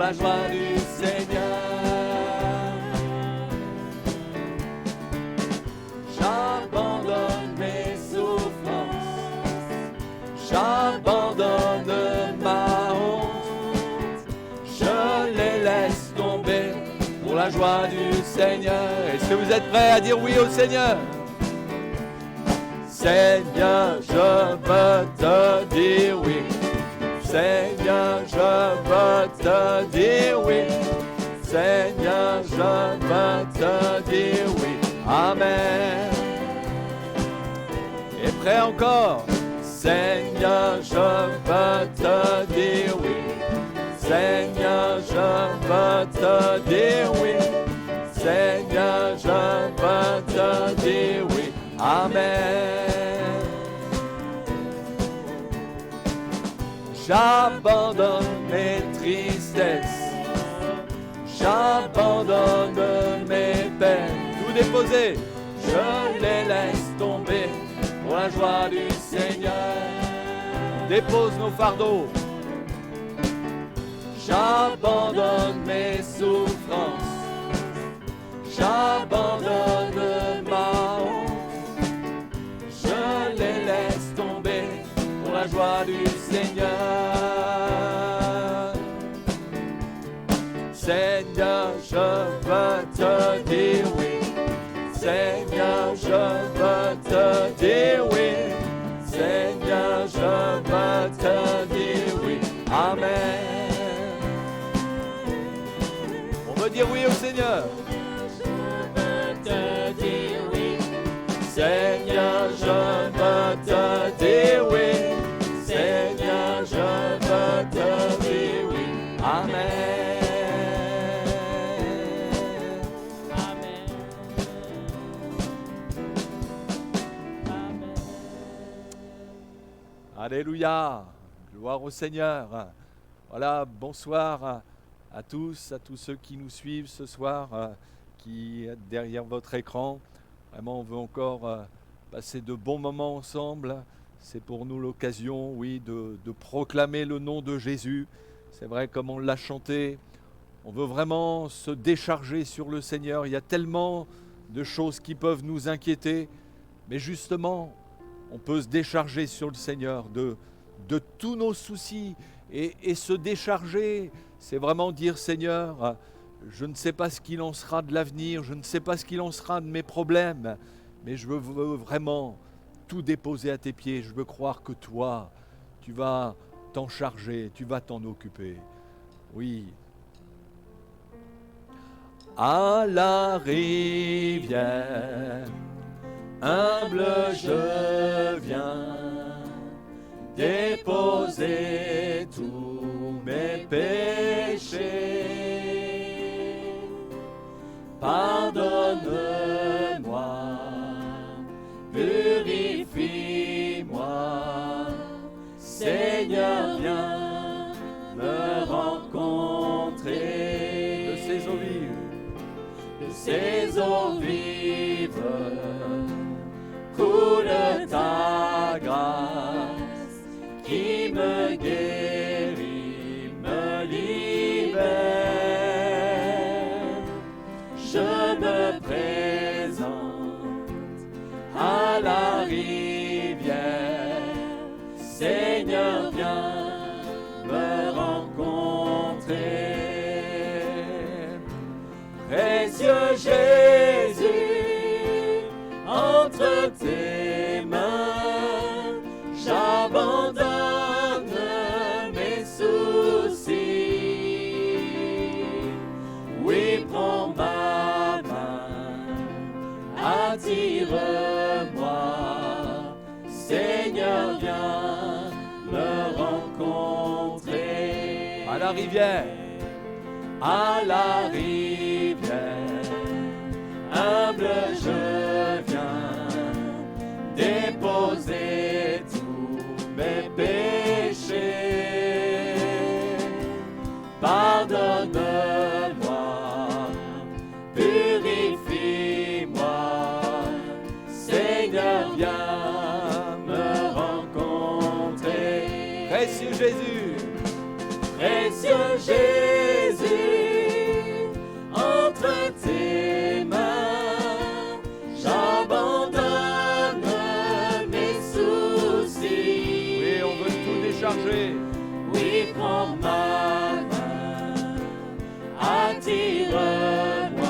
la joie du Seigneur. J'abandonne mes souffrances, j'abandonne ma honte, je les laisse tomber pour la joie du Seigneur. Est-ce que vous êtes prêts à dire oui au Seigneur? Seigneur, je veux te dire oui. Seigneur, je veux te dire oui. Seigneur, je veux te dire oui. Amen. Et prêt encore? Seigneur, je veux te dire oui. Seigneur, je veux te dire oui. Seigneur, je veux te dire oui. Amen. J'abandonne mes tristesses, j'abandonne mes peines, tout déposer, je les laisse tomber pour la joie du Seigneur. Dépose nos fardeaux, j'abandonne mes souffrances, j'abandonne ma honte, je les laisse tomber pour la joie du Seigneur. Seigneur, je veux te dire oui. Seigneur, je veux te dire oui. Seigneur, je veux te dire oui. Amen. On veut dire oui au Seigneur. Je veux te dire oui. Seigneur, je veux te dire oui. Seigneur, je veux te dire oui. Amen. Amen. Amen. Alléluia. Gloire au Seigneur. Voilà, bonsoir à tous ceux qui nous suivent ce soir, qui êtes derrière votre écran. Vraiment, on veut encore passer de bons moments ensemble. C'est pour nous l'occasion, oui, de proclamer le nom de Jésus. C'est vrai, comme on l'a chanté, on veut vraiment se décharger sur le Seigneur. Il y a tellement de choses qui peuvent nous inquiéter, mais justement, on peut se décharger sur le Seigneur de tous nos soucis et se décharger. C'est vraiment dire, Seigneur, je ne sais pas ce qu'il en sera de l'avenir, je ne sais pas ce qu'il en sera de mes problèmes, mais je veux vraiment tout déposer à tes pieds. Je veux croire que toi, tu vas t'en charger, tu vas t'en occuper. Oui. À la rivière, humble je viens déposer tous mes péchés. Pardonne-moi, purifie-moi, Seigneur, viens me rencontrer. De ces eaux vives, de ces eaux vives, coule ta grâce qui me guérit, me libère. Je me présente à la rivière, Seigneur, viens me rencontrer. Précieux Jésus, entre tes mains, j'abandonne mes soucis. Oui, prends ma main, attire-moi, Seigneur, viens me rencontrer. À la rivière, humble je viens déposer tous mes péchés. Pardonne-moi, purifie-moi, Seigneur, viens me rencontrer. Précieux Jésus, précieux Jésus, chargé. Oui, prends ma main, attire-moi.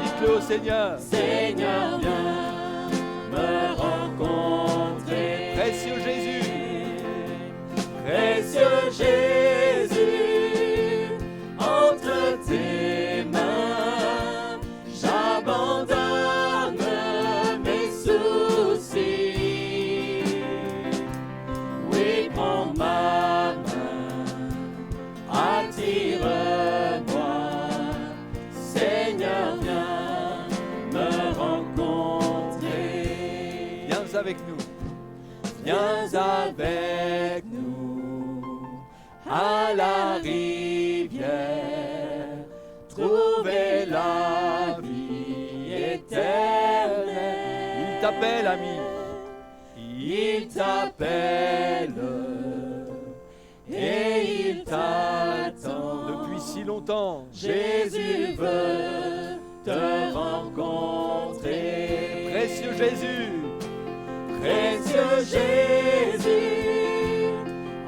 Dites-le au Seigneur. Seigneur, viens me rencontrer. Précieux Jésus. Précieux Jésus, entre tes mains, j'abandonne mes soucis. Oui, prends ma main, attire-moi. Seigneur, viens me rencontrer. Viens avec nous. Viens avec nous à la rivière, trouver la vie éternelle. Il t'appelle, ami. Il t'appelle et il t'attend. Depuis si longtemps. Jésus veut te rencontrer. Précieux Jésus. Précieux Jésus,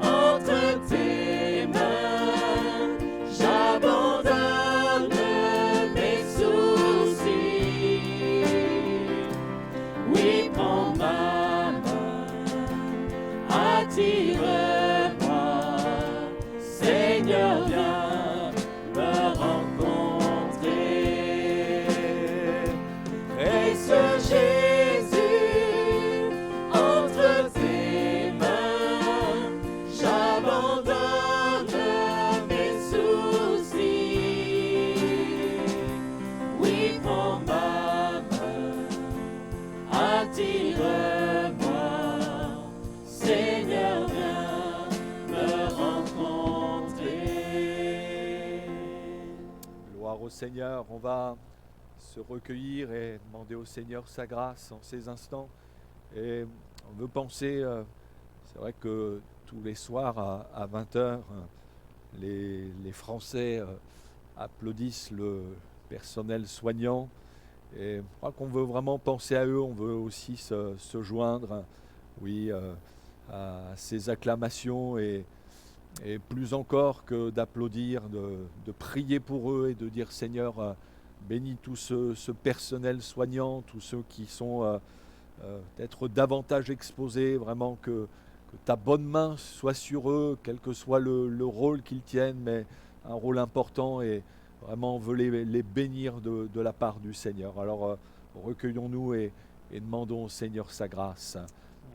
entre tes mains, j'abandonne mes soucis. Oui, prends ma main, attire-moi. Seigneur, viens me rencontrer. Précieux Jésus, entre tes mains, j'abandonne mes soucis. Oui, prends ma main, attire-moi. Seigneur, viens me rencontrer. Gloire au Seigneur. On va se recueillir et demander au Seigneur sa grâce en ces instants. Et on veut penser, c'est vrai que tous les soirs à 20h, les Français applaudissent le personnel soignant. Et je crois qu'on veut vraiment penser à eux, on veut aussi se joindre, oui, à ces acclamations et plus encore que d'applaudir, de prier pour eux et de dire Seigneur, bénis tout ce personnel soignant, tous ceux qui sont peut-être davantage exposés, vraiment que ta bonne main soit sur eux, quel que soit le rôle qu'ils tiennent, mais un rôle important et vraiment on veut les bénir de la part du Seigneur. Alors recueillons-nous et demandons au Seigneur sa grâce.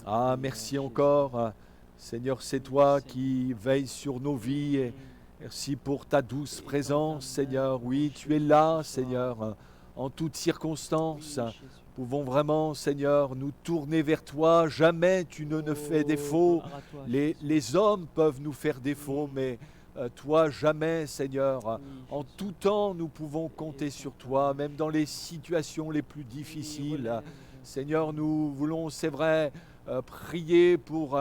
Ah, merci encore. Seigneur, c'est toi qui veilles sur nos vies et merci pour ta douce présence, Seigneur. Oui, tu es là, Seigneur, en toutes circonstances. Nous pouvons vraiment, Seigneur, nous tourner vers toi. Jamais tu ne fais défaut. Les hommes peuvent nous faire défaut, mais toi, jamais, Seigneur. En tout temps, nous pouvons compter sur toi, même dans les situations les plus difficiles. Seigneur, nous voulons, c'est vrai, prier pour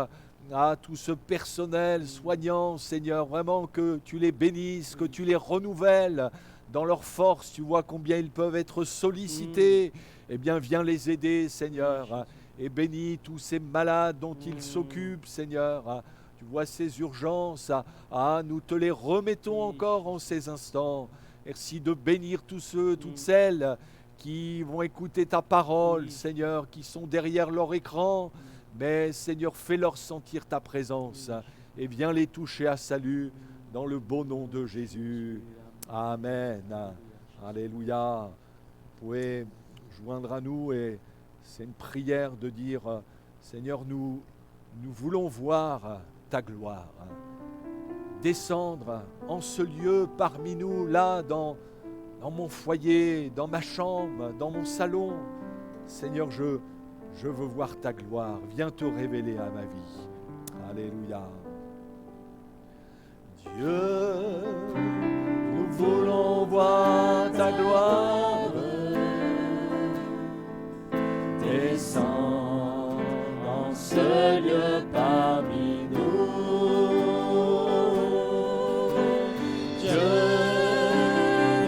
tout ce personnel soignant, Seigneur, vraiment que tu les bénisses, que tu les renouvelles dans leur force. Tu vois combien ils peuvent être sollicités. Eh bien, viens les aider, Seigneur, et bénis tous ces malades dont ils s'occupent, Seigneur. Tu vois ces urgences, nous te les remettons encore en ces instants. Merci de bénir tous ceux, toutes celles qui vont écouter ta parole, Seigneur, qui sont derrière leur écran. Mais Seigneur, fais-leur sentir ta présence et viens les toucher à salut dans le beau nom de Jésus. Amen. Alléluia. Vous pouvez joindre à nous et c'est une prière de dire Seigneur, nous voulons voir ta gloire descendre en ce lieu parmi nous, là dans mon foyer, dans ma chambre, dans mon salon. Seigneur, je veux voir ta gloire. Viens te révéler à ma vie. Alléluia. Dieu, nous voulons voir ta gloire. Descends en ce lieu parmi nous. Dieu,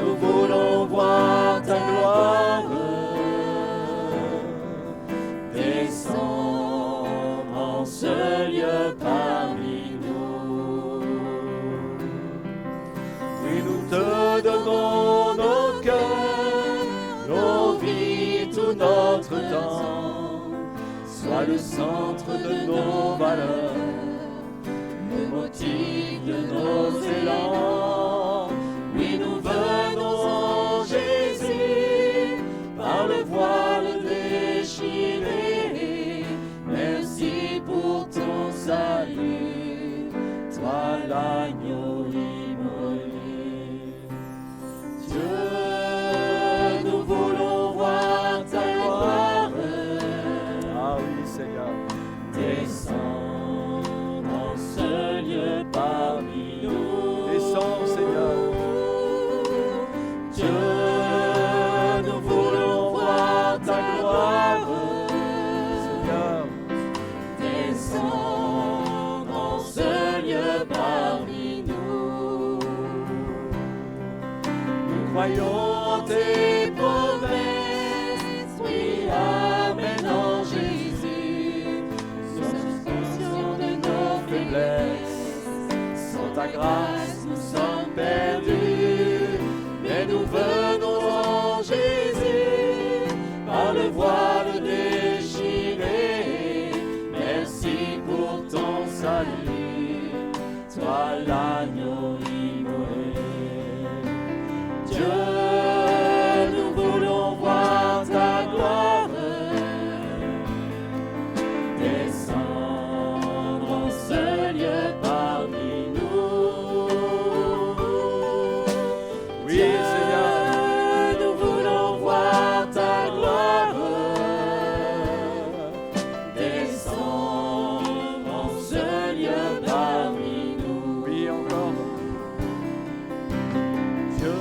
nous voulons voir ta gloire. Descends en ce lieu parmi nous. centre de nos valeurs, le motif de nos élans. Oui, nous venons, Jésus, par le voile déchiré. Merci pour ton salut, toi l'agneau immolé. Dieu, nous voulons voir ta gloire. Ah oui, Seigneur. Descends dans ce lieu parmi nous. Descends, Seigneur. Dieu, nous voulons voir ta gloire. Seigneur. Descends dans ce lieu parmi nous. Nous croyons tes promesses, oui, amen en Jésus. Nous sommes conscients de nos faiblesses. Sans ta grâce, nous sommes perdus. Mais nous venons en Jésus, par le voile déchiré. Merci pour ton salut, toi l'agneau immolé. Dieu, nous voulons voir ta gloire. Descendre en ce lieu parmi nous. Oui, Seigneur. Nous voulons voir ta gloire. Descendre en ce lieu parmi nous. Oui, encore. Dieu,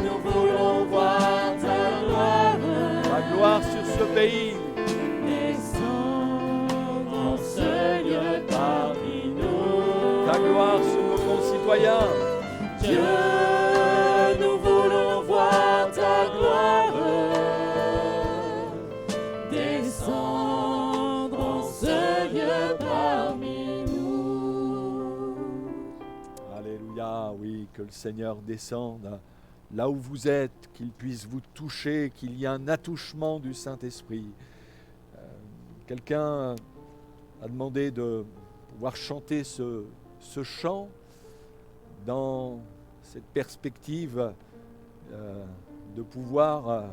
nous voulons voir ta gloire. Ta gloire sur ce pays. Descendre en ce lieu parmi nous. Ta gloire sur nos concitoyens. Dieu, nous voulons voir ta gloire. Descendre en ce lieu parmi nous. Alléluia, oui, que le Seigneur descende là où vous êtes, qu'il puisse vous toucher, qu'il y ait un attouchement du Saint-Esprit. Quelqu'un a demandé de pouvoir chanter ce chant dans cette perspective de pouvoir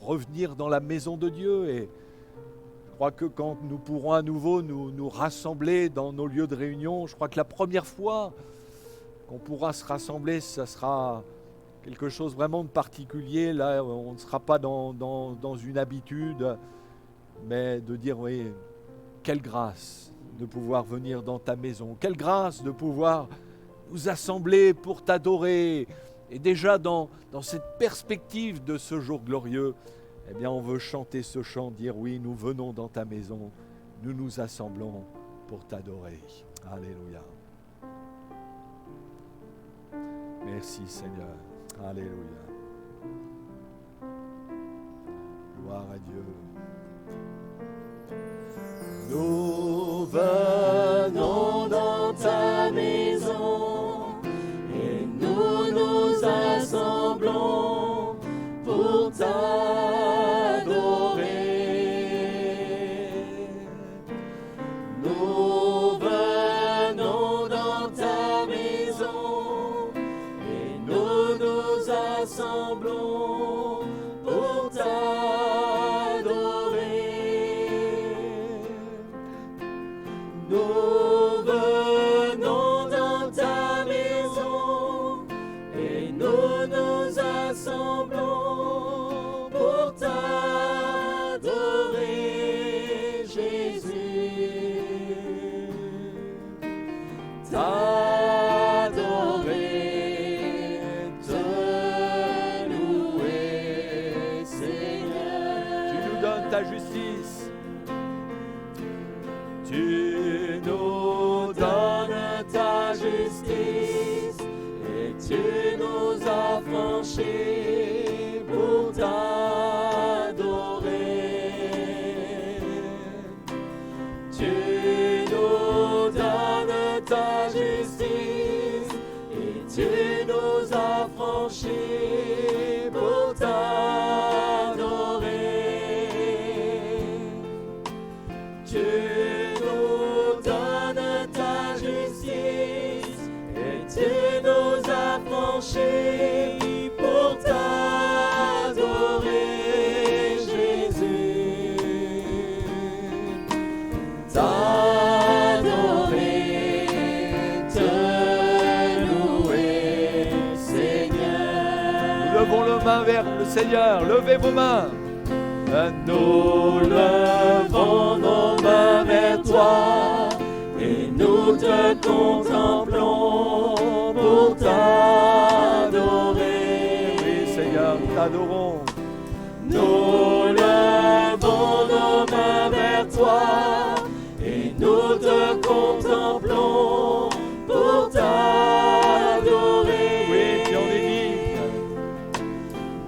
revenir dans la maison de Dieu. Et je crois que quand nous pourrons à nouveau nous rassembler dans nos lieux de réunion, je crois que la première fois qu'on pourra se rassembler, ça sera quelque chose vraiment de particulier. Là, on ne sera pas dans une habitude, mais de dire, oui, quelle grâce de pouvoir venir dans ta maison, quelle grâce de pouvoir nous assembler pour t'adorer. Et déjà dans cette perspective de ce jour glorieux, eh bien on veut chanter ce chant, dire oui, nous venons dans ta maison, nous nous assemblons pour t'adorer. Alléluia. Merci Seigneur. Alléluia. Gloire à Dieu. Nous venons dans ta maison et nous nous assemblons pour t'adorer. Nous venons dans ta maison et nous nous assemblons pour t'adorer. Nous venons dans ta maison et nous nous assemblons pour t'adorer, Jésus. T'adorer, te louer, Seigneur. Tu nous donnes ta justice. Tu nous donnes ta justice et tu nous as franchis pour t'adorer. Tu nous donnes ta justice et tu nous as franchis pour t'adorer. mains vers le Seigneur. Levez vos mains. Nous levons nos mains vers toi et nous te contemplons pour t'adorer. Oui, Seigneur, nous t'adorons. Nous levons nos mains vers toi et nous te contemplons pour t'adorer. Oui, puis on est digne.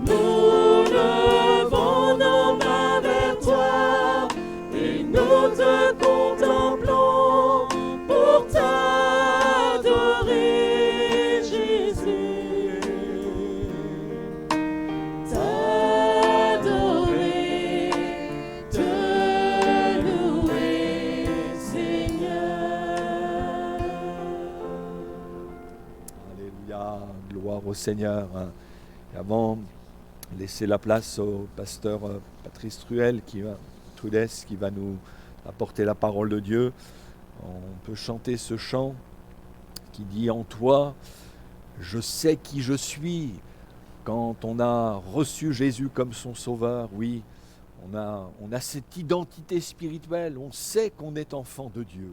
Nous levons nos mains vers toi et nous te contemplons pour t'adorer, Jésus. T'adorer, te louer, Seigneur. Alléluia, gloire au Seigneur. Et avant, laisser la place au pasteur Patrice Truel qui va nous apporter la parole de Dieu. On peut chanter ce chant qui dit « En toi, je sais qui je suis ». Quand on a reçu Jésus comme son sauveur, oui, on a cette identité spirituelle, on sait qu'on est enfant de Dieu.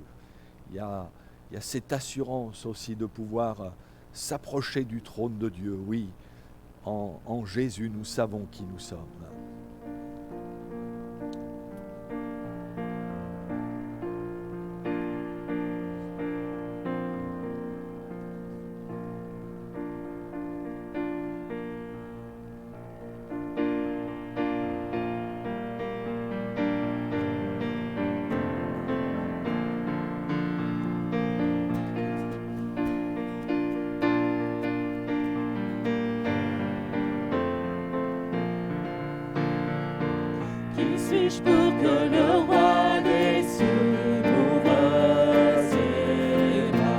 Il y a cette assurance aussi de pouvoir s'approcher du trône de Dieu, oui. En Jésus, nous savons qui nous sommes. Qui suis-je pour que le roi des cieux nous recevra?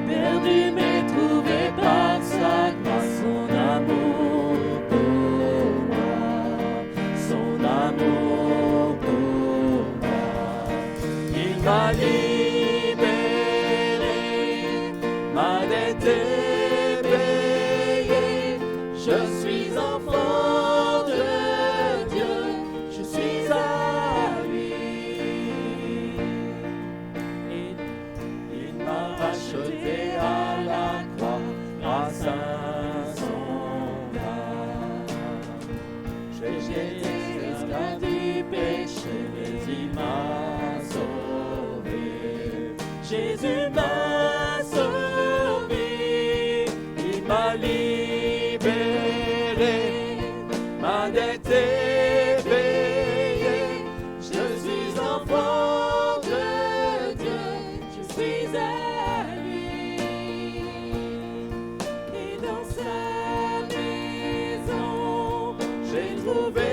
Perdu mais trouvé par sa grâce, son amour pour moi, son amour pour moi. Il m'a libéré, ma dette est payée, je suis enfant de Dieu, je suis à lui. Il m'a racheté à la croix grâce à son âme. J'étais esclave du péché, mais il m'a sauvé. Jésus m'a sauvé, il m'a libéré, ma dette est payée, je suis enfant de Dieu, je suis à lui. Et dans sa maison, j'ai trouvé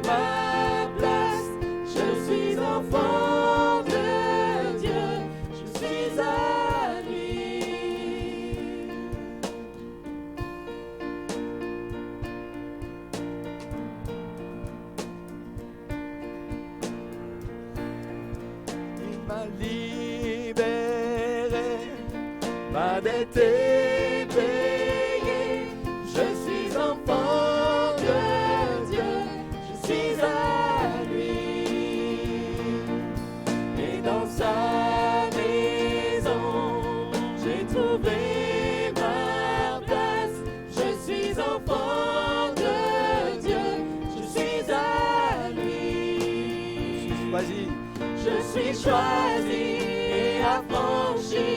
ma place, je suis enfant de Dieu, je suis à lui. Il m'a libéré, ma dette est payée, Je suis enfant de Dieu, je suis à lui. Et dans sa maison, j'ai trouvé ma place. Je suis enfant de Dieu, je suis à lui. choisi. Je suis choisi et affranchi.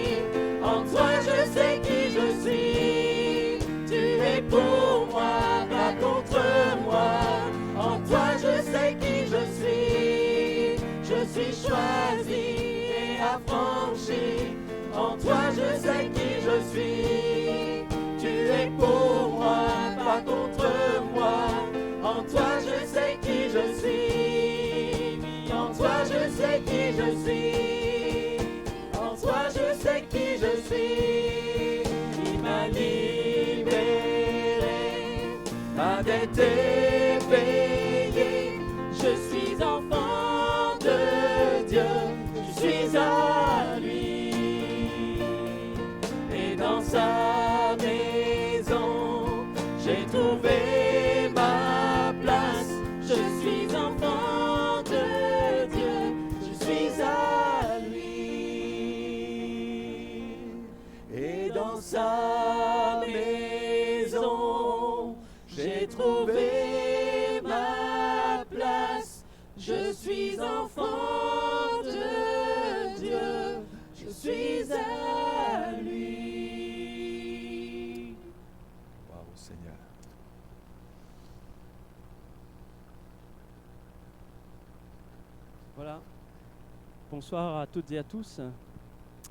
En toi je sais qui je suis. Tu es pour moi, pas contre moi. En toi je sais qui je suis. Je suis choisi et affranchi. En toi je sais qui je suis. Tu es pour moi, pas contre moi. En toi je sais qui je suis. En toi je sais qui je suis. En toi je sais qui je suis. Il m'a libéré, ma dette est payée. Je suis enfant de Dieu, je suis à lui. Et dans sa maison, Bonsoir à toutes et à tous.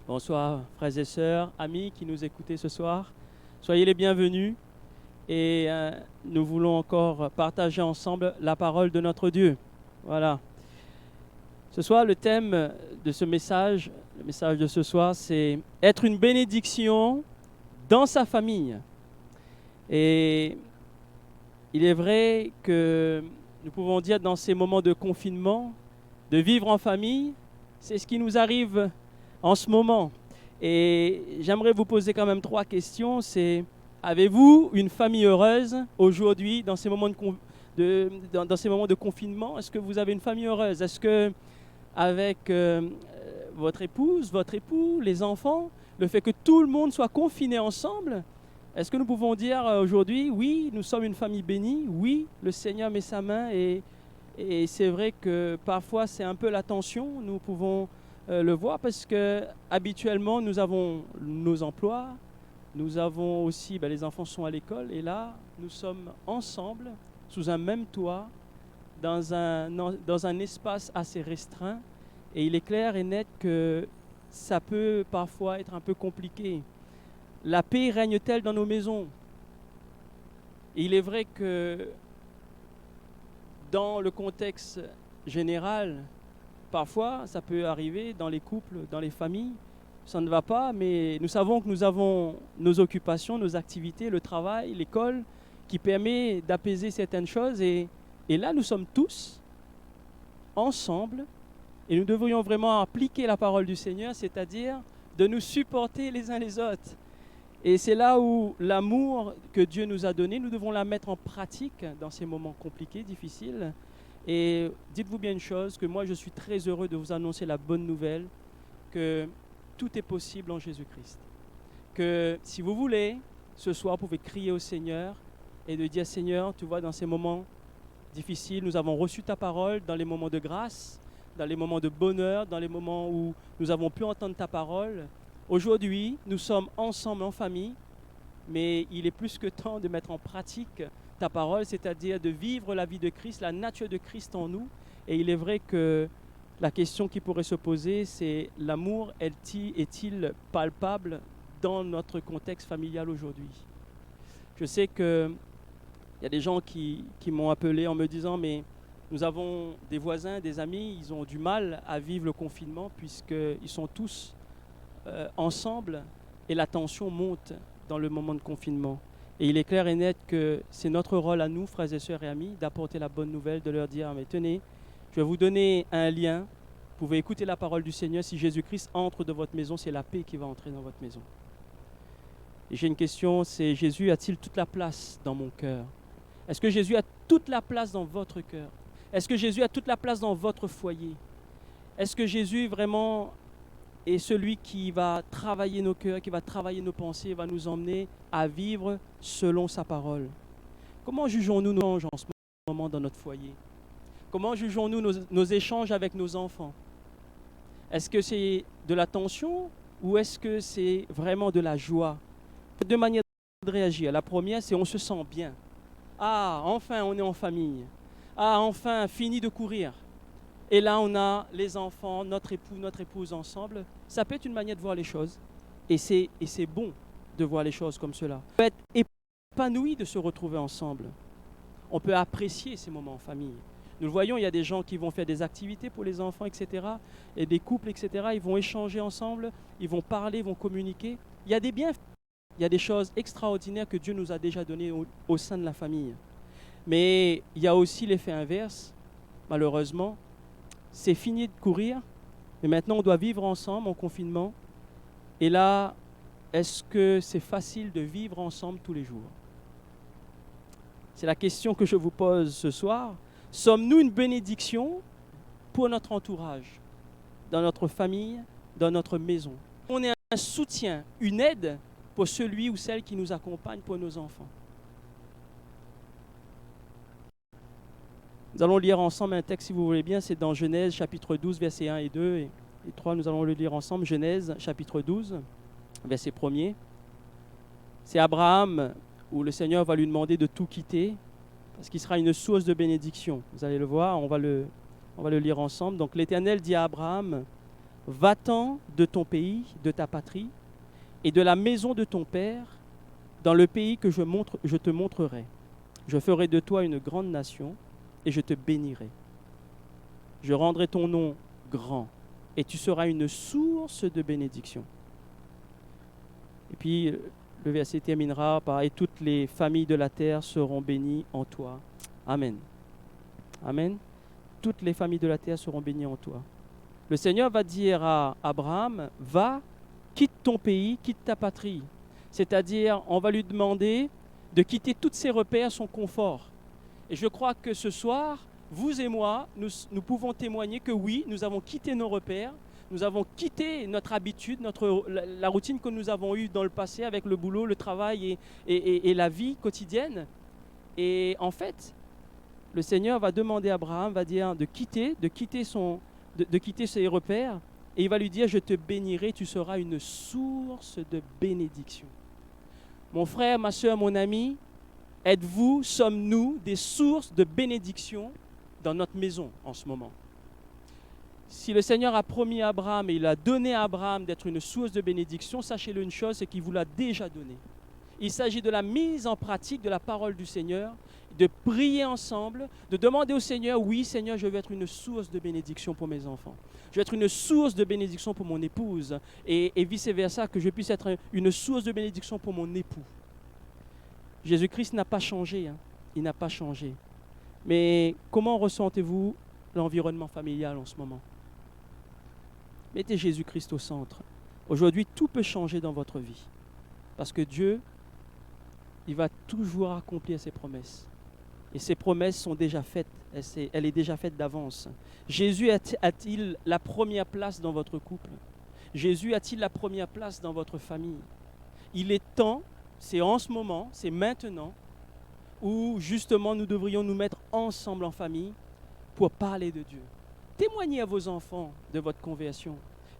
Bonsoir frères et sœurs, amis qui nous écoutez ce soir. Soyez les bienvenus et nous voulons encore partager ensemble la parole de notre Dieu. Voilà. Ce soir, le thème de ce message, le message de ce soir, c'est être une bénédiction dans sa famille. Et il est vrai que nous pouvons dire dans ces moments de confinement, de vivre en famille, c'est ce qui nous arrive en ce moment. Et j'aimerais vous poser quand même 3 questions. C'est, avez-vous une famille heureuse aujourd'hui dans ces moments dans ces moments de confinement? Est-ce que vous avez une famille heureuse? Est-ce que avec votre épouse, votre époux, les enfants, le fait que tout le monde soit confiné ensemble, est-ce que nous pouvons dire aujourd'hui, oui, nous sommes une famille bénie, oui, le Seigneur met sa main et c'est vrai que parfois c'est un peu la tension, nous pouvons le voir parce que habituellement nous avons nos emplois, nous avons aussi, les enfants sont à l'école et là nous sommes ensemble sous un même toit dans un espace assez restreint et il est clair et net que ça peut parfois être un peu compliqué. La paix règne-t-elle dans nos maisons? Et il est vrai que dans le contexte général, parfois ça peut arriver dans les couples, dans les familles, ça ne va pas, mais nous savons que nous avons nos occupations, nos activités, le travail, l'école, qui permet d'apaiser certaines choses. Et là, nous sommes tous ensemble et nous devrions vraiment appliquer la parole du Seigneur, c'est-à-dire de nous supporter les uns les autres. Et c'est là où l'amour que Dieu nous a donné, nous devons la mettre en pratique dans ces moments compliqués, difficiles. Et dites-vous bien une chose, que moi je suis très heureux de vous annoncer la bonne nouvelle, que tout est possible en Jésus-Christ. Que si vous voulez, ce soir, vous pouvez crier au Seigneur et de dire, Seigneur, tu vois, dans ces moments difficiles, nous avons reçu ta parole, dans les moments de grâce, dans les moments de bonheur, dans les moments où nous avons pu entendre ta parole. Aujourd'hui, nous sommes ensemble en famille, mais il est plus que temps de mettre en pratique ta parole, c'est-à-dire de vivre la vie de Christ, la nature de Christ en nous. Et il est vrai que la question qui pourrait se poser, c'est l'amour est-il palpable dans notre contexte familial aujourd'hui? Je sais qu'il y a des gens qui m'ont appelé en me disant, mais nous avons des voisins, des amis, ils ont du mal à vivre le confinement puisqu'ils sont tous ensemble et la tension monte dans le moment de confinement. Et il est clair et net que c'est notre rôle à nous, frères et sœurs et amis, d'apporter la bonne nouvelle, de leur dire, mais tenez, je vais vous donner un lien, vous pouvez écouter la parole du Seigneur, si Jésus-Christ entre dans votre maison, c'est la paix qui va entrer dans votre maison. Et j'ai une question, c'est Jésus a-t-il toute la place dans mon cœur? Est-ce que Jésus a toute la place dans votre cœur? Est-ce que Jésus a toute la place dans votre foyer? Est-ce que Jésus vraiment est celui qui va travailler nos cœurs, qui va travailler nos pensées, va nous emmener à vivre selon sa parole? Comment jugeons-nous nos échanges en ce moment dans notre foyer? Comment jugeons-nous nos échanges avec nos enfants? Est-ce que c'est de la tension ou est-ce que c'est vraiment de la joie? Il y a 2 manières de réagir. La première, c'est on se sent bien. Ah, enfin, on est en famille. Ah, enfin, fini de courir. Et là, on a les enfants, notre époux, notre épouse ensemble. Ça peut être une manière de voir les choses. Et c'est bon de voir les choses comme cela. On peut être épanoui de se retrouver ensemble. On peut apprécier ces moments en famille. Nous le voyons, il y a des gens qui vont faire des activités pour les enfants, etc. Et des couples, etc. Ils vont échanger ensemble, ils vont parler, ils vont communiquer. Il y a des bienfaits. Il y a des choses extraordinaires que Dieu nous a déjà données au sein de la famille. Mais il y a aussi l'effet inverse, malheureusement. C'est fini de courir, mais maintenant on doit vivre ensemble en confinement. Et là, est-ce que c'est facile de vivre ensemble tous les jours? C'est la question que je vous pose ce soir. Sommes-nous une bénédiction pour notre entourage, dans notre famille, dans notre maison? On est un soutien, une aide pour celui ou celle qui nous accompagne, pour nos enfants. Nous allons lire ensemble un texte, si vous voulez bien, c'est dans Genèse chapitre 12, versets 1 et 2 et 3, nous allons le lire ensemble. Genèse chapitre 12, verset 1er. C'est Abraham où le Seigneur va lui demander de tout quitter parce qu'il sera une source de bénédiction. Vous allez le voir, on va le lire ensemble. Donc l'Éternel dit à Abraham, Va-t'en de ton pays, de ta patrie, et de la maison de ton père, dans le pays que je te montrerai. Je ferai de toi une grande nation, et je te bénirai. Je rendrai ton nom grand, et tu seras une source de bénédiction. Et puis, le verset terminera par « Et toutes les familles de la terre seront bénies en toi. » Amen. Amen. Toutes les familles de la terre seront bénies en toi. Le Seigneur va dire à Abraham, va, quitte ton pays, quitte ta patrie. C'est-à-dire, on va lui demander de quitter tous ses repères, son confort. Et je crois que ce soir, vous et moi, nous pouvons témoigner que oui, nous avons quitté nos repères, nous avons quitté notre habitude, la routine que nous avons eue dans le passé avec le boulot, le travail et la vie quotidienne. Et en fait, le Seigneur va demander à Abraham, va dire de quitter ses repères, et il va lui dire, je te bénirai, tu seras une source de bénédiction. Mon frère, ma soeur, mon ami, êtes-vous, sommes-nous des sources de bénédiction dans notre maison en ce moment? Si le Seigneur a promis à Abraham et il a donné à Abraham d'être une source de bénédiction, sachez-le une chose, c'est qu'il vous l'a déjà donné. Il s'agit de la mise en pratique de la parole du Seigneur, de prier ensemble, de demander au Seigneur, oui Seigneur, je veux être une source de bénédiction pour mes enfants. Je veux être une source de bénédiction pour mon épouse et vice-versa, que je puisse être une source de bénédiction pour mon époux. Jésus-Christ n'a pas changé, il n'a pas changé. Mais comment ressentez-vous l'environnement familial en ce moment? Mettez Jésus-Christ au centre. Aujourd'hui, tout peut changer dans votre vie. Parce que Dieu, il va toujours accomplir ses promesses. Et ses promesses sont déjà faites. Elle est déjà faite d'avance. Jésus a-t-il la première place dans votre couple? Jésus a-t-il la première place dans votre famille? Il est temps, c'est en ce moment, c'est maintenant, où justement nous devrions nous mettre ensemble en famille pour parler de Dieu. Témoignez à vos enfants de votre conversion.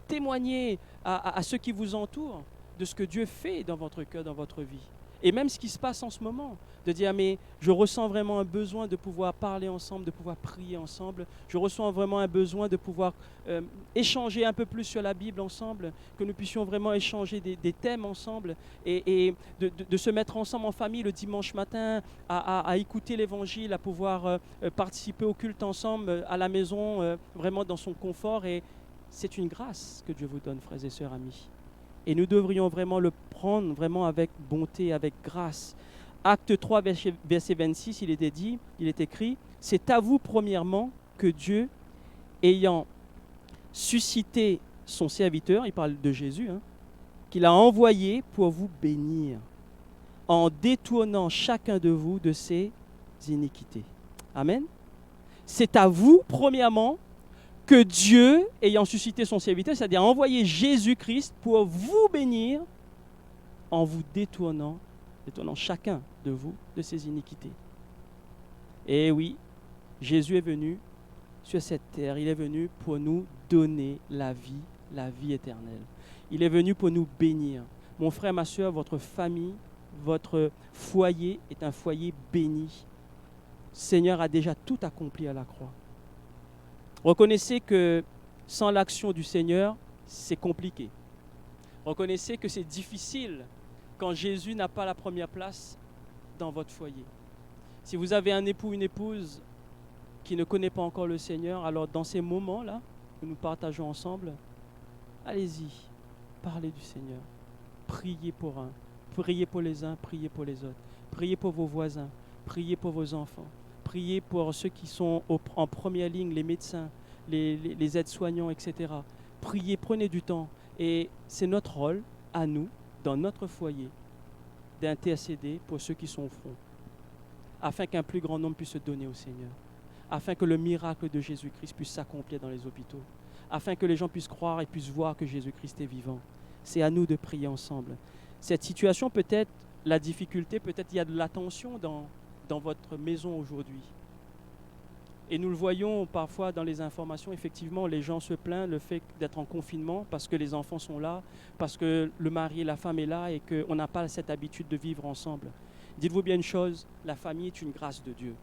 Témoignez à ceux qui vous entourent de ce que Dieu fait dans votre cœur, dans votre vie. Et même ce qui se passe en ce moment, de dire, mais je ressens vraiment un besoin de pouvoir parler ensemble, de pouvoir prier ensemble. Je ressens vraiment un besoin de pouvoir échanger un peu plus sur la Bible ensemble, que nous puissions vraiment échanger des thèmes ensemble et de se mettre ensemble en famille le dimanche matin à écouter l'Évangile, à pouvoir participer au culte ensemble à la maison, vraiment dans son confort. Et c'est une grâce que Dieu vous donne, frères et sœurs, amis. Et nous devrions vraiment le prendre vraiment avec bonté, avec grâce. Acte 3, verset 26, il est écrit, « C'est à vous premièrement que Dieu, ayant suscité son serviteur, il parle de Jésus, qu'il a envoyé pour vous bénir, en détournant chacun de vous de ses iniquités. » Amen. C'est à vous premièrement que Dieu, ayant suscité son serviteur, c'est-à-dire envoyé Jésus-Christ pour vous bénir en vous détournant chacun de vous de ses iniquités. Et oui, Jésus est venu sur cette terre, il est venu pour nous donner la vie éternelle. Il est venu pour nous bénir. Mon frère, ma soeur, votre famille, votre foyer est un foyer béni. Le Seigneur a déjà tout accompli à la croix. Reconnaissez que sans l'action du Seigneur, c'est compliqué. Reconnaissez que c'est difficile quand Jésus n'a pas la première place dans votre foyer. Si vous avez un époux, une épouse qui ne connaît pas encore le Seigneur, alors dans ces moments-là que nous partageons ensemble, allez-y, parlez du Seigneur. Priez pour les uns, priez pour les autres. Priez pour vos voisins, priez pour vos enfants. Priez pour ceux qui sont en première ligne, les médecins, les aides-soignants, etc. Priez, prenez du temps. Et c'est notre rôle, à nous, dans notre foyer, d'intercéder pour ceux qui sont au front, afin qu'un plus grand nombre puisse se donner au Seigneur, afin que le miracle de Jésus-Christ puisse s'accomplir dans les hôpitaux, afin que les gens puissent croire et puissent voir que Jésus-Christ est vivant. C'est à nous de prier ensemble. Cette situation, peut-être, la difficulté, peut-être il y a de la tension dans votre maison aujourd'hui. Et nous le voyons parfois dans les informations, effectivement, les gens se plaignent le fait d'être en confinement parce que les enfants sont là, parce que le mari et la femme est là et qu'on n'a pas cette habitude de vivre ensemble. Dites-vous bien une chose, la famille est une grâce de Dieu,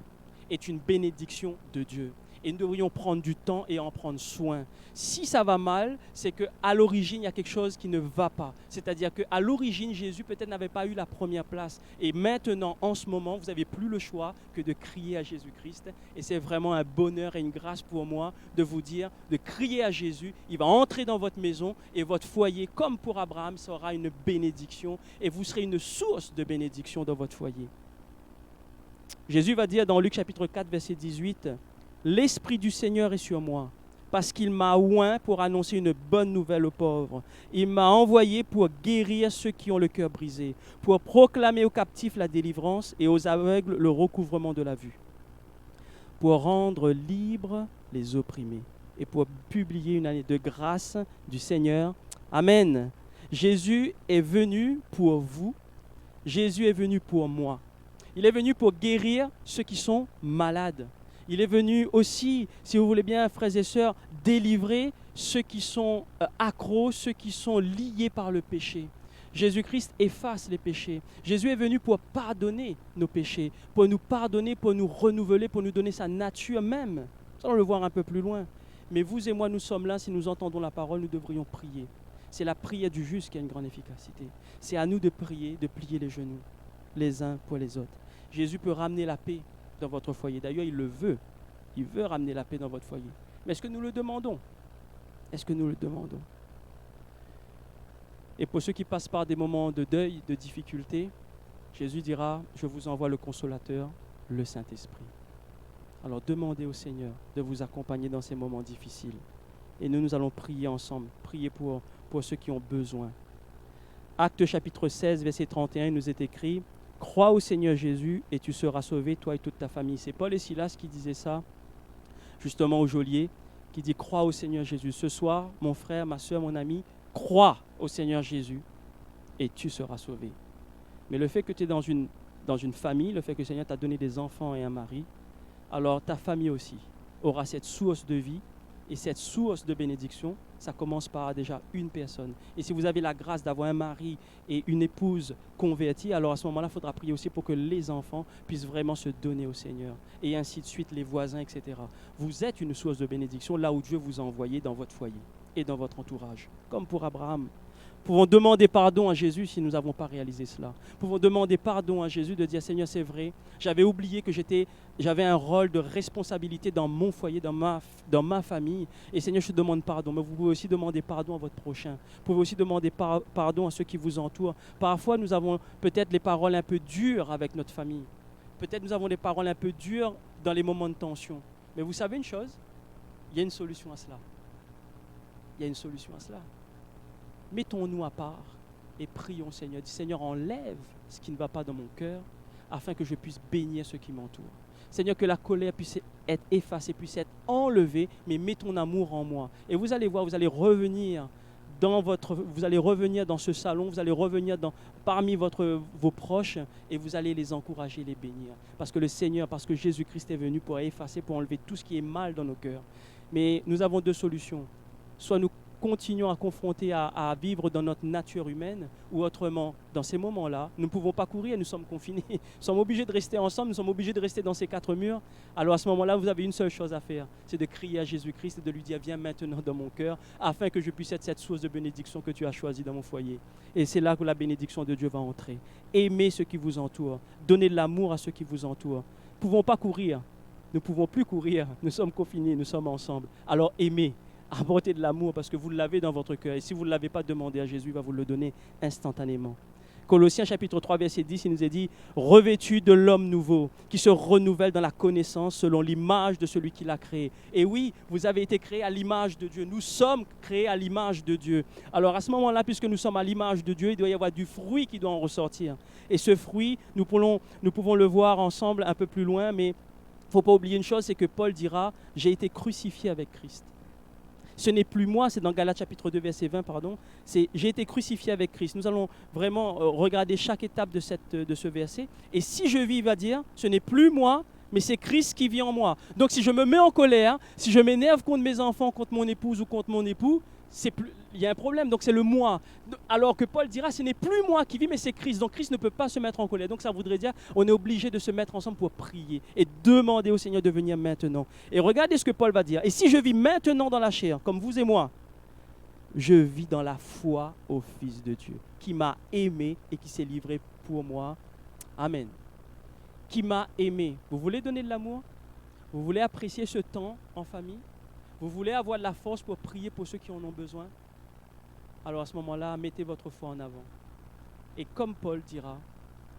est une bénédiction de Dieu. Et nous devrions prendre du temps et en prendre soin. Si ça va mal, c'est qu'à l'origine, il y a quelque chose qui ne va pas. C'est-à-dire qu'à l'origine, Jésus peut-être n'avait pas eu la première place. Et maintenant, en ce moment, vous n'avez plus le choix que de crier à Jésus-Christ. Et c'est vraiment un bonheur et une grâce pour moi de vous dire, de crier à Jésus. Il va entrer dans votre maison et votre foyer, comme pour Abraham, sera une bénédiction. Et vous serez une source de bénédiction dans votre foyer. Jésus va dire dans Luc chapitre 4, verset 18, « L'Esprit du Seigneur est sur moi, parce qu'il m'a oint pour annoncer une bonne nouvelle aux pauvres. Il m'a envoyé pour guérir ceux qui ont le cœur brisé, pour proclamer aux captifs la délivrance et aux aveugles le recouvrement de la vue, pour rendre libres les opprimés et pour publier une année de grâce du Seigneur. » Amen. Jésus est venu pour vous. Jésus est venu pour moi. Il est venu pour guérir ceux qui sont malades. Il est venu aussi, si vous voulez bien, frères et sœurs, délivrer ceux qui sont accros, ceux qui sont liés par le péché. Jésus-Christ efface les péchés. Jésus est venu pour pardonner nos péchés, pour nous pardonner, pour nous renouveler, pour nous donner sa nature même. Nous allons le voir un peu plus loin. Mais vous et moi, nous sommes là, si nous entendons la parole, nous devrions prier. C'est la prière du juste qui a une grande efficacité. C'est à nous de prier, de plier les genoux, les uns pour les autres. Jésus peut ramener la paix dans votre foyer. D'ailleurs, il le veut. Il veut ramener la paix dans votre foyer. Mais est-ce que nous le demandons? Est-ce que nous le demandons? Et pour ceux qui passent par des moments de deuil, de difficulté, Jésus dira, je vous envoie le consolateur, le Saint-Esprit. Alors demandez au Seigneur de vous accompagner dans ces moments difficiles. Et nous allons prier ensemble, prier pour ceux qui ont besoin. Actes chapitre 16, verset 31, il nous est écrit, « Crois au Seigneur Jésus et tu seras sauvé, toi et toute ta famille. » C'est Paul et Silas qui disaient ça, justement au geôlier, qui dit « Crois au Seigneur Jésus. » Ce soir, mon frère, ma soeur, mon ami, crois au Seigneur Jésus et tu seras sauvé. Mais le fait que tu es dans une famille, le fait que le Seigneur t'a donné des enfants et un mari, alors ta famille aussi aura cette source de vie et cette source de bénédiction. Ça commence par déjà une personne. Et si vous avez la grâce d'avoir un mari et une épouse convertie, alors à ce moment-là, il faudra prier aussi pour que les enfants puissent vraiment se donner au Seigneur. Et ainsi de suite, les voisins, etc. Vous êtes une source de bénédiction là où Dieu vous a envoyé dans votre foyer et dans votre entourage, comme pour Abraham. Nous pouvons demander pardon à Jésus si nous n'avons pas réalisé cela. Nous pouvons demander pardon à Jésus de dire, Seigneur, c'est vrai, j'avais oublié que j'avais un rôle de responsabilité dans mon foyer, dans ma famille. Et Seigneur, je te demande pardon. Mais vous pouvez aussi demander pardon à votre prochain. Vous pouvez aussi demander pardon à ceux qui vous entourent. Parfois, nous avons peut-être les paroles un peu dures avec notre famille. Peut-être nous avons des paroles un peu dures dans les moments de tension. Mais vous savez une chose? Il y a une solution à cela. Il y a une solution à cela. Mettons-nous à part et prions au Seigneur. Dis, Seigneur, enlève ce qui ne va pas dans mon cœur afin que je puisse bénir ceux qui m'entourent. Seigneur, que la colère puisse être effacée, puisse être enlevée, mais mets ton amour en moi. Et vous allez voir, vous allez revenir dans ce salon, vous allez revenir parmi vos proches et vous allez les encourager, les bénir. Parce que le Seigneur, parce que Jésus-Christ est venu pour effacer, pour enlever tout ce qui est mal dans nos cœurs. Mais nous avons deux solutions. Soit nous continuons à confronter, à vivre dans notre nature humaine, ou autrement, dans ces moments-là, nous ne pouvons pas courir, nous sommes confinés, nous sommes obligés de rester ensemble, nous sommes obligés de rester dans ces quatre murs. Alors à ce moment-là, vous avez une seule chose à faire, c'est de crier à Jésus-Christ et de lui dire, viens maintenant dans mon cœur, afin que je puisse être cette source de bénédiction que tu as choisie dans mon foyer. Et c'est là que la bénédiction de Dieu va entrer. Aimez ceux qui vous entourent, donnez de l'amour à ceux qui vous entourent. Nous ne pouvons pas courir, nous ne pouvons plus courir, nous sommes confinés, nous sommes ensemble. Alors aimez. Apportez de l'amour parce que vous l'avez dans votre cœur. Et si vous ne l'avez pas demandé à Jésus, il va vous le donner instantanément. Colossiens chapitre 3, verset 10, il nous est dit « Revêtus de l'homme nouveau, qui se renouvelle dans la connaissance selon l'image de celui qui l'a créé. » Et oui, vous avez été créés à l'image de Dieu. Nous sommes créés à l'image de Dieu. Alors à ce moment-là, puisque nous sommes à l'image de Dieu, il doit y avoir du fruit qui doit en ressortir. Et ce fruit, nous pouvons le voir ensemble un peu plus loin, mais il ne faut pas oublier une chose, c'est que Paul dira « J'ai été crucifié avec Christ ». Ce n'est plus moi, c'est dans Galates chapitre 2, verset 20, c'est « J'ai été crucifié avec Christ ». Nous allons vraiment regarder chaque étape de ce verset. Et si je vis, il va dire, ce n'est plus moi, mais c'est Christ qui vit en moi. Donc si je me mets en colère, si je m'énerve contre mes enfants, contre mon épouse ou contre mon époux, il y a un problème, donc c'est le moi. Alors que Paul dira, ce n'est plus moi qui vis, mais c'est Christ. Donc Christ ne peut pas se mettre en colère. Donc ça voudrait dire, on est obligé de se mettre ensemble pour prier et demander au Seigneur de venir maintenant. Et regardez ce que Paul va dire. Et si je vis maintenant dans la chair, comme vous et moi, je vis dans la foi au Fils de Dieu, qui m'a aimé et qui s'est livré pour moi. Amen. Qui m'a aimé. Vous voulez donner de l'amour? Vous voulez apprécier ce temps en famille? Vous voulez avoir de la force pour prier pour ceux qui en ont besoin? Alors à ce moment-là, mettez votre foi en avant. Et comme Paul dira,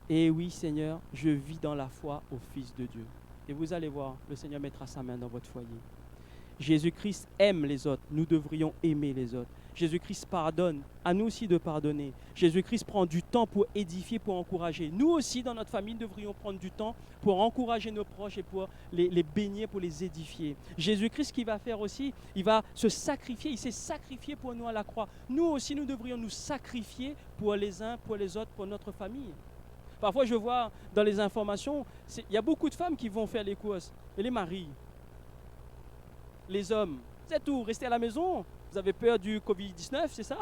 eh oui Seigneur, je vis dans la foi au Fils de Dieu. Et vous allez voir, le Seigneur mettra sa main dans votre foyer. Jésus-Christ aime les autres, nous devrions aimer les autres. Jésus-Christ pardonne, à nous aussi de pardonner. Jésus-Christ prend du temps pour édifier, pour encourager. Nous aussi, dans notre famille, nous devrions prendre du temps pour encourager nos proches et pour les bénir, pour les édifier. Jésus-Christ, ce qu'il va faire aussi, il va se sacrifier, il s'est sacrifié pour nous à la croix. Nous aussi, nous devrions nous sacrifier pour les uns, pour les autres, pour notre famille. Parfois, je vois dans les informations, il y a beaucoup de femmes qui vont faire les courses, et les maris, les hommes, c'est tout, restez à la maison. Vous avez peur du Covid-19, c'est ça?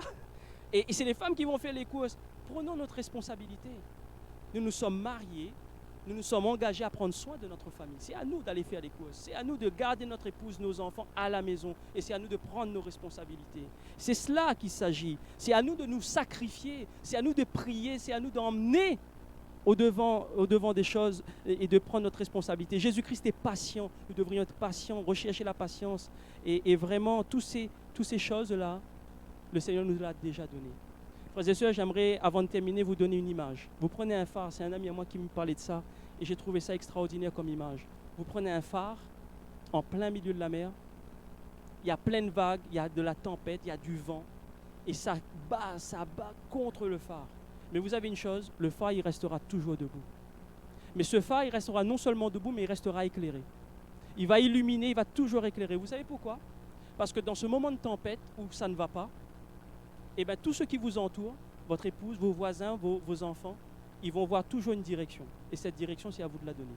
Et c'est les femmes qui vont faire les courses. Prenons notre responsabilité. Nous nous sommes mariés, nous nous sommes engagés à prendre soin de notre famille. C'est à nous d'aller faire les courses. C'est à nous de garder notre épouse, nos enfants à la maison. Et c'est à nous de prendre nos responsabilités. C'est cela qu'il s'agit. C'est à nous de nous sacrifier. C'est à nous de prier. C'est à nous d'emmener au devant des choses et de prendre notre responsabilité. Jésus-Christ est patient. Nous devrions être patients, rechercher la patience. Et vraiment, toutes ces choses-là, le Seigneur nous l'a déjà donné. Frères et sœurs, j'aimerais, avant de terminer, vous donner une image. Vous prenez un phare, c'est un ami à moi qui me parlait de ça, et j'ai trouvé ça extraordinaire comme image. Vous prenez un phare en plein milieu de la mer, il y a plein de vagues, il y a de la tempête, il y a du vent, et ça bat contre le phare. Mais vous avez une chose, le phare, il restera toujours debout. Mais ce phare, il restera non seulement debout, mais il restera éclairé. Il va illuminer, il va toujours éclairer. Vous savez pourquoi? Parce que dans ce moment de tempête où ça ne va pas, eh bien, tous ceux qui vous entourent, votre épouse, vos voisins, vos enfants, ils vont voir toujours une direction. Et cette direction, c'est à vous de la donner.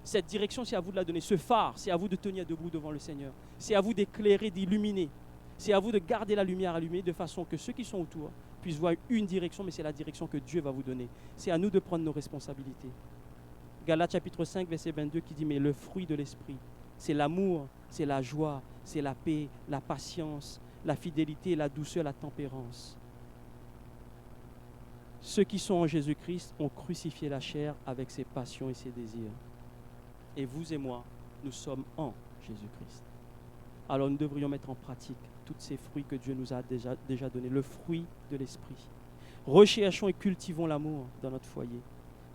Cette direction, c'est à vous de la donner. Ce phare, c'est à vous de tenir debout devant le Seigneur. C'est à vous d'éclairer, d'illuminer. C'est à vous de garder la lumière allumée de façon que ceux qui sont autour puissent voir une direction, mais c'est la direction que Dieu va vous donner. C'est à nous de prendre nos responsabilités. Galates chapitre 5, verset 22 qui dit « Mais le fruit de l'esprit, c'est l'amour, c'est la joie, c'est la paix, la patience, la fidélité, la douceur, la tempérance. » Ceux qui sont en Jésus-Christ ont crucifié la chair avec ses passions et ses désirs. Et vous et moi, nous sommes en Jésus-Christ. Alors nous devrions mettre en pratique tous ces fruits que Dieu nous a déjà donnés, le fruit de l'esprit. Recherchons et cultivons l'amour dans notre foyer.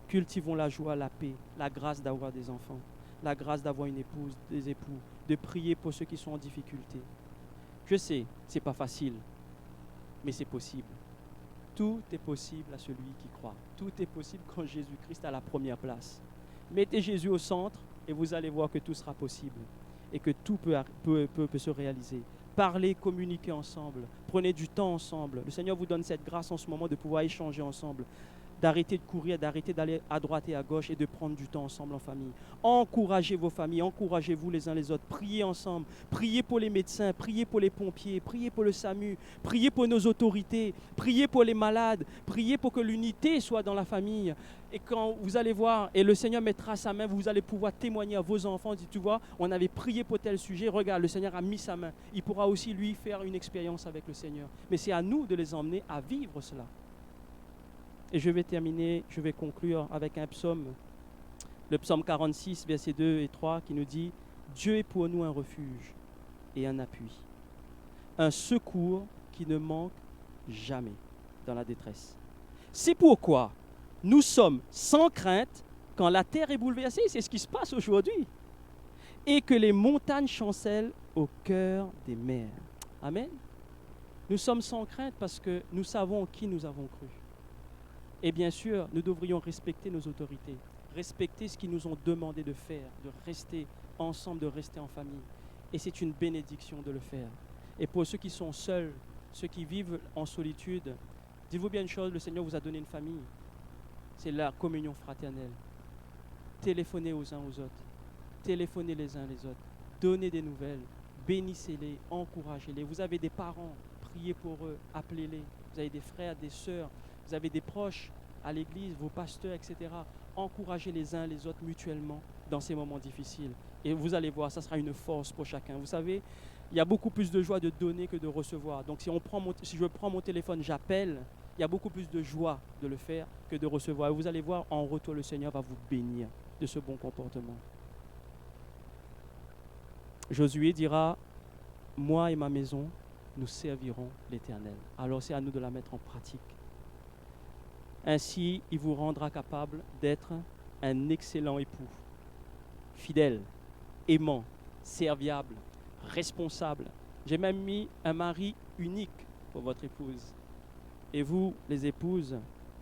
Cultivons la joie, la paix, la grâce d'avoir des enfants, la grâce d'avoir une épouse, des époux, de prier pour ceux qui sont en difficulté. Je sais, ce n'est pas facile, mais c'est possible. Tout est possible à celui qui croit. Tout est possible quand Jésus-Christ est à la première place. Mettez Jésus au centre et vous allez voir que tout sera possible et que tout peut se réaliser. Parlez, communiquez ensemble, prenez du temps ensemble. Le Seigneur vous donne cette grâce en ce moment de pouvoir échanger ensemble, d'arrêter de courir, d'arrêter d'aller à droite et à gauche et de prendre du temps ensemble en famille. Encouragez vos familles, encouragez-vous les uns les autres, priez ensemble, priez pour les médecins, priez pour les pompiers, priez pour le SAMU, priez pour nos autorités, priez pour les malades, priez pour que l'unité soit dans la famille. Et quand vous allez voir, et le Seigneur mettra sa main, vous allez pouvoir témoigner à vos enfants, dites, tu vois, on avait prié pour tel sujet, regarde, le Seigneur a mis sa main. Il pourra aussi, lui, faire une expérience avec le Seigneur. Mais c'est à nous de les emmener à vivre cela. Et je vais terminer, je vais conclure avec un psaume, le psaume 46, versets 2 et 3, qui nous dit « Dieu est pour nous un refuge et un appui, un secours qui ne manque jamais dans la détresse. C'est pourquoi nous sommes sans crainte quand la terre est bouleversée, c'est ce qui se passe aujourd'hui, et que les montagnes chancellent au cœur des mers. » Amen. Nous sommes sans crainte parce que nous savons en qui nous avons cru. Et bien sûr, nous devrions respecter nos autorités, respecter ce qu'ils nous ont demandé de faire, de rester ensemble, de rester en famille. Et c'est une bénédiction de le faire. Et pour ceux qui sont seuls, ceux qui vivent en solitude, dites-vous bien une chose, le Seigneur vous a donné une famille. C'est la communion fraternelle. Téléphonez aux uns aux autres. téléphonez les uns les autres, donnez des nouvelles, bénissez-les, encouragez-les. Vous avez des parents, priez pour eux, appelez-les. Vous avez des frères, des sœurs, vous avez des proches à l'église, vos pasteurs, etc. Encouragez les uns les autres mutuellement dans ces moments difficiles. Et vous allez voir, ça sera une force pour chacun. Vous savez, il y a beaucoup plus de joie de donner que de recevoir. Donc si je prends mon téléphone, j'appelle, il y a beaucoup plus de joie de le faire que de recevoir. Et vous allez voir, en retour, le Seigneur va vous bénir de ce bon comportement. Josué dira, moi et ma maison, nous servirons l'Éternel. Alors c'est à nous de la mettre en pratique. Ainsi, il vous rendra capable d'être un excellent époux, fidèle, aimant, serviable, responsable. J'ai même mis un mari unique pour votre épouse. Et vous, les épouses,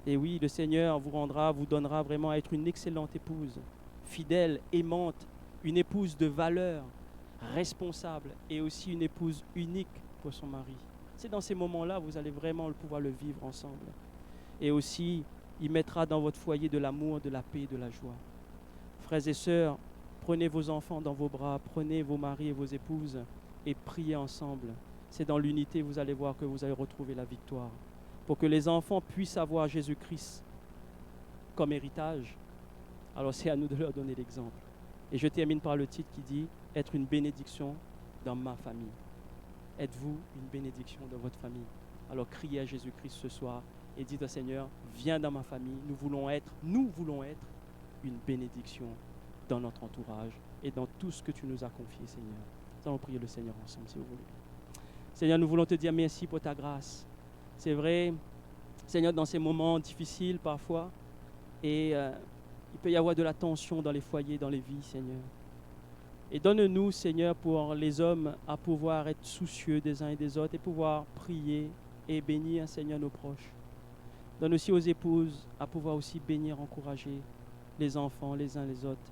et oui, le Seigneur vous donnera vraiment à être une excellente épouse, fidèle, aimante, une épouse de valeur, responsable et aussi une épouse unique pour son mari. C'est dans ces moments-là que vous allez vraiment pouvoir le vivre ensemble. Et aussi, il mettra dans votre foyer de l'amour, de la paix, de la joie. Frères et sœurs, prenez vos enfants dans vos bras, prenez vos maris et vos épouses et priez ensemble. C'est dans l'unité, vous allez voir que vous allez retrouver la victoire. Pour que les enfants puissent avoir Jésus-Christ comme héritage, alors c'est à nous de leur donner l'exemple. Et je termine par le titre qui dit « Être une bénédiction dans ma famille ». Êtes-vous une bénédiction dans votre famille? Alors criez à Jésus-Christ ce soir et dites au Seigneur, viens dans ma famille, nous voulons être une bénédiction dans notre entourage et dans tout ce que tu nous as confié, Seigneur. Nous allons prier le Seigneur ensemble, si vous voulez. Seigneur, nous voulons te dire merci pour ta grâce. C'est vrai, Seigneur, dans ces moments difficiles parfois, et il peut y avoir de la tension dans les foyers, dans les vies, Seigneur. Et donne-nous, Seigneur, pour les hommes à pouvoir être soucieux des uns et des autres et pouvoir prier et bénir, Seigneur, nos proches. Donne aussi aux épouses à pouvoir aussi bénir, encourager les enfants les uns les autres.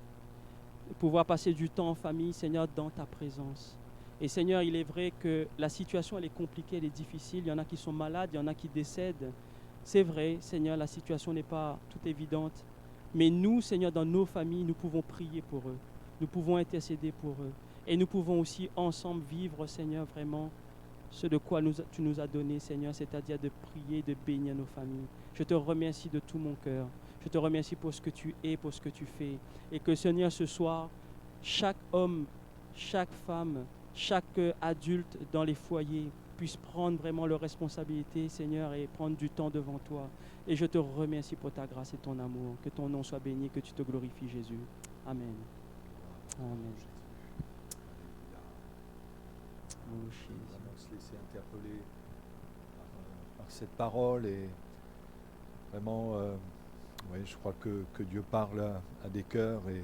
Et pouvoir passer du temps en famille, Seigneur, dans ta présence. Et Seigneur, il est vrai que la situation, elle est compliquée, elle est difficile. Il y en a qui sont malades, il y en a qui décèdent. C'est vrai, Seigneur, la situation n'est pas toute évidente. Mais nous, Seigneur, dans nos familles, nous pouvons prier pour eux. Nous pouvons intercéder pour eux. Et nous pouvons aussi ensemble vivre, Seigneur, vraiment ce de quoi tu nous as donné, Seigneur, c'est-à-dire de prier, de bénir nos familles. Je te remercie de tout mon cœur. Je te remercie pour ce que tu es, pour ce que tu fais. Et que, Seigneur, ce soir, chaque homme, chaque femme, chaque adulte dans les foyers puisse prendre vraiment leurs responsabilités, Seigneur, et prendre du temps devant toi. Et je te remercie pour ta grâce et ton amour. Que ton nom soit béni, que tu te glorifies, Jésus. Amen. Amen. On va se laisser interpeller par cette parole et vraiment, je crois que Dieu parle à des cœurs et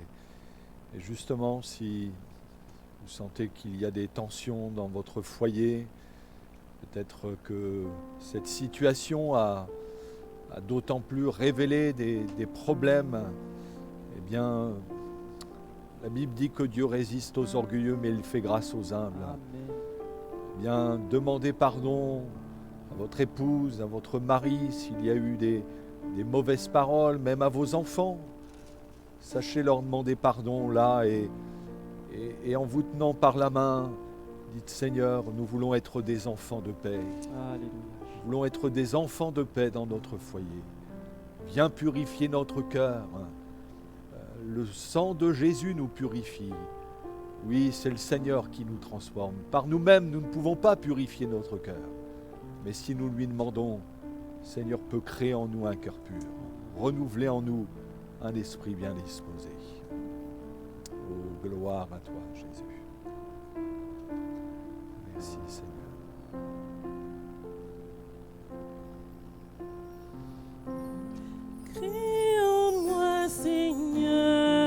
justement si vous sentez qu'il y a des tensions dans votre foyer, peut-être que cette situation a d'autant plus révélé des problèmes, eh bien, la Bible dit que Dieu résiste aux orgueilleux, mais il fait grâce aux humbles. Amen. Eh bien, demandez pardon à votre épouse, à votre mari, s'il y a eu des mauvaises paroles, même à vos enfants. Sachez leur demander pardon là et en vous tenant par la main, dites Seigneur, nous voulons être des enfants de paix. Alléluia. Nous voulons être des enfants de paix dans notre foyer. Viens purifier notre cœur. Le sang de Jésus nous purifie. Oui, c'est le Seigneur qui nous transforme. Par nous-mêmes, nous ne pouvons pas purifier notre cœur. Mais si nous lui demandons, Seigneur peut créer en nous un cœur pur, renouveler en nous un esprit bien disposé. Oh, gloire à toi, Jésus. Merci, Seigneur. Crée en moi, Seigneur,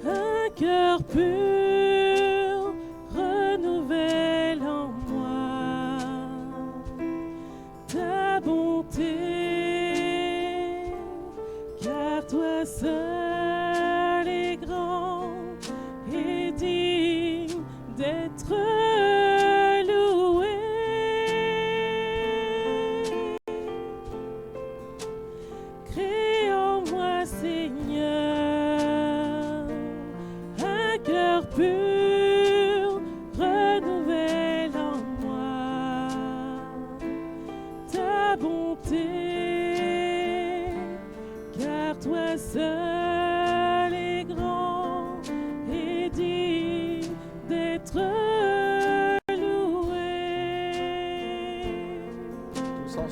un cœur pur, renouvelle en moi ta bonté, car toi seul est grand et digne d'être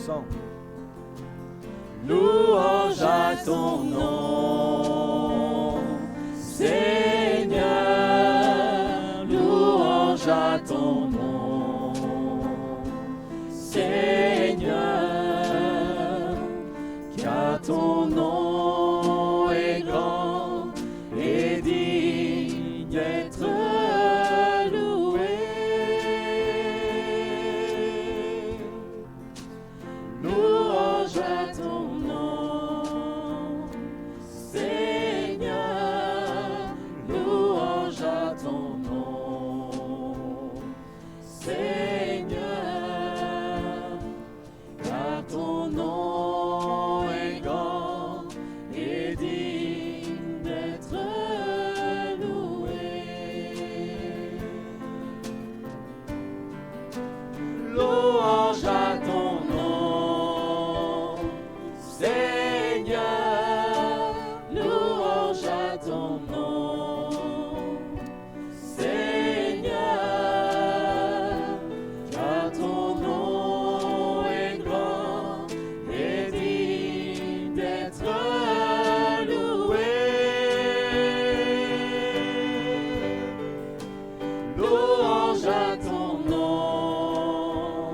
ensemble. Louange à ton nom, Seigneur, louange à ton nom, Seigneur, car ton nom est grand et digne d'être loué. Louange à ton nom, Seigneur, louange à ton nom, Seigneur, car ton nom est grand et digne d'être loué. Louange à ton nom, Seigneur, louange à ton nom, Seigneur, car ton nom est grand et digne d'être loué. Louange à ton nom,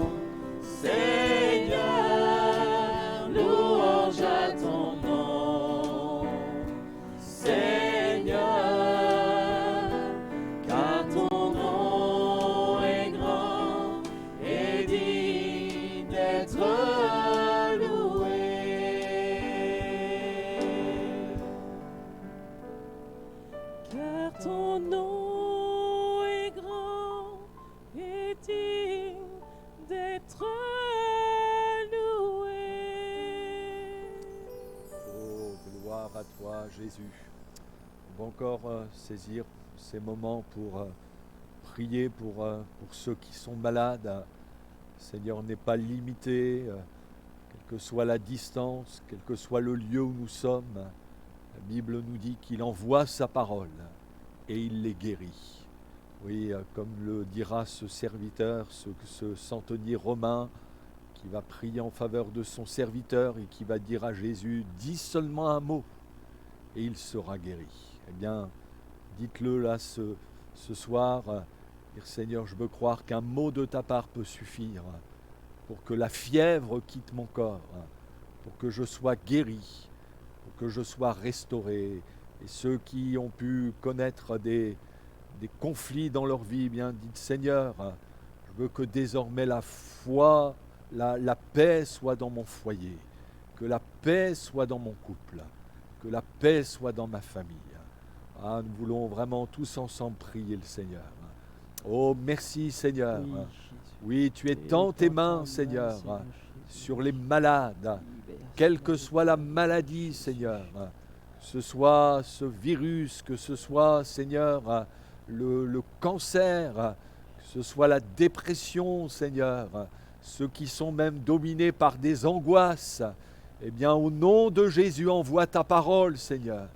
Seigneur, louange à ton nom, Seigneur, car ton nom est grand et digne d'être loué. Car ton nom est grand et digne d'être loué. Oh, gloire à toi, Jésus. On va encore saisir ces moments pour prier pour ceux qui sont malades. Seigneur, n'est pas limité, quelle que soit la distance, quel que soit le lieu où nous sommes. La Bible nous dit qu'il envoie sa parole et il les guérit. Oui, comme le dira ce serviteur, ce centenier romain qui va prier en faveur de son serviteur et qui va dire à Jésus, dis seulement un mot et il sera guéri. Eh bien, dites-le là ce soir, dire Seigneur, je veux croire qu'un mot de ta part peut suffire pour que la fièvre quitte mon corps, pour que je sois guéri, pour que je sois restauré. Et ceux qui ont pu connaître des conflits dans leur vie, eh bien, dites Seigneur, je veux que désormais la foi, la paix soit dans mon foyer, que la paix soit dans mon couple, que la paix soit dans ma famille. Ah, nous voulons vraiment tous ensemble prier le Seigneur. Oh, merci Seigneur. Oui, Oui, tu étends tes mains, Seigneur, sur les malades, quelle que soit la maladie, Seigneur, que ce soit ce virus, que ce soit, Seigneur, le cancer, que ce soit la dépression, Seigneur, ceux qui sont même dominés par des angoisses, eh bien, au nom de Jésus, envoie ta parole, Seigneur,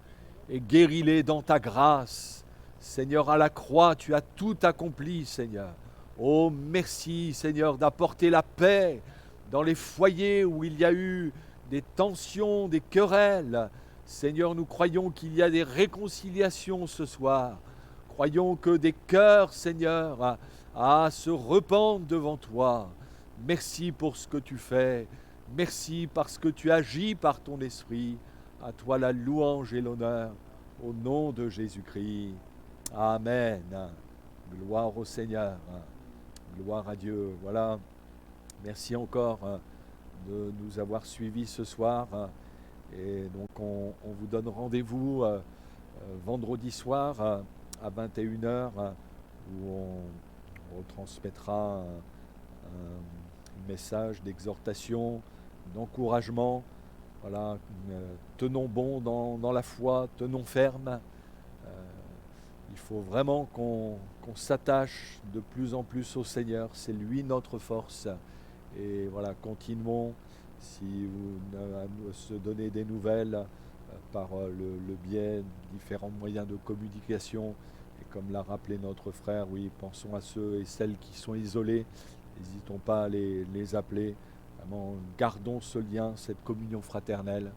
et guéris-les dans ta grâce. Seigneur, à la croix, tu as tout accompli, Seigneur. Oh, merci, Seigneur, d'apporter la paix dans les foyers où il y a eu des tensions, des querelles. Seigneur, nous croyons qu'il y a des réconciliations ce soir. Croyons que des cœurs, Seigneur, se repentent devant toi. Merci pour ce que tu fais. Merci parce que tu agis par ton esprit. À toi la louange et l'honneur. Au nom de Jésus-Christ. Amen. Gloire au Seigneur. Gloire à Dieu. Voilà. Merci encore de nous avoir suivis ce soir. Et donc on vous donne rendez-vous vendredi soir à 21h où on retransmettra un message d'exhortation, d'encouragement. Voilà, tenons bon dans la foi, tenons ferme. Il faut vraiment qu'on s'attache de plus en plus au Seigneur. C'est lui notre force. Et voilà, continuons. Si vous se donnez des nouvelles par le biais de différents moyens de communication, et comme l'a rappelé notre frère, oui, pensons à ceux et celles qui sont isolés. N'hésitons pas à les appeler. Vraiment, gardons ce lien, cette communion fraternelle.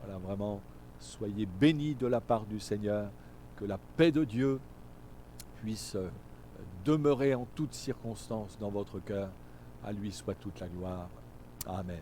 Voilà, vraiment, soyez bénis de la part du Seigneur, que la paix de Dieu puisse demeurer en toutes circonstances dans votre cœur. À lui soit toute la gloire. Amen.